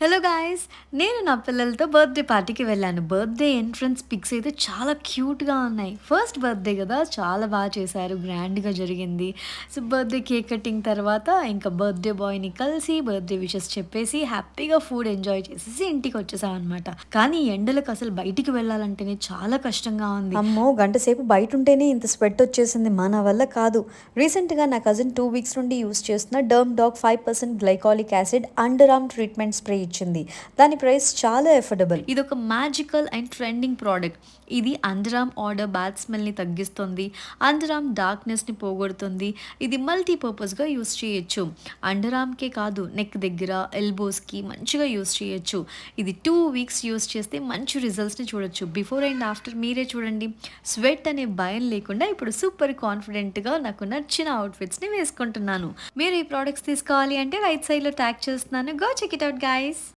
Hello guys! నేను నా పిల్లలతో బర్త్‌డే పార్టీకి వెళ్ళాను. బర్త్‌డే ఎంట్రన్స్ పిక్స్ అయితే చాలా క్యూట్‌గా ఉన్నాయి. ఫస్ట్ బర్త్‌డే గదా! చాలా చేశారు. గ్రాండ్‌గా జరిగింది. సో, బర్త్‌డే కేక్ కటింగ్ తర్వాత ఇంకా బర్త్‌డే బాయ్‌ని కలిసి బర్త్‌డే విషెస్ చెప్పేసి హ్యాపీగా ఫుడ్ ఎంజాయ్ చేసేసి ఇంటికొచ్చేసామనమాట. కానీ ఎండలకు అసలు బయటికి వెళ్ళాలంటేనే చాలా కష్టంగా ఉంది. అమ్మో! గంట సేపు బయటుంటేనే ఇంత స్వెట్టొచ్చేసింది. మన వల్ల కాదు. రీసెంట్‌గా నా కజిన్ 2 వీక్స్ నుండి యూజ్ చేస్తున్న Dermdoc 5% glycolic acid under arm treatment spray ఇచ్చింది. దాని ప్రైస్ చాలా ఎఫర్డబుల్. ఇదొక మ్యాజికల్ అండ్ ట్రెండింగ్ ప్రోడక్ట్. ఇది అండర్ ఆర్మ్ ఆర్డర్ బ్యాడ్ స్మెల్‌ని తగ్గిస్తుంది. అండర్ ఆర్మ్ డార్క్‌నెస్‌ని పోగొడుతుంది. ఇది మల్టీ పర్పస్‌గా యూజ్ చేయొచ్చు. అండర్ ఆర్మ్‌కే కాదు నెక్ దగ్గర, ఎల్బోస్‌కి మంచిగా యూజ్ చేయొచ్చు. ఇది 2 వీక్స్ యూజ్ చేస్తే మంచి రిజల్ట్స్‌ని చూడొచ్చు. బిఫోర్ అండ్ ఆఫ్టర్ మీరే చూడండి. స్వెట్ అనే భయం లేకుండా ఇప్పుడు సూపర్ కాన్ఫిడెంట్‌గా నాకు నచ్చిన అవుట్‌ఫిట్స్‌ని వేసుకుంటున్నాను. మీరు ఈ ప్రొడక్ట్స్ తీసుకోవాలి అంటే రైట్ సైడ్‌లో ట్యాగ్ చేస్తున్నాను. Go check it out guys.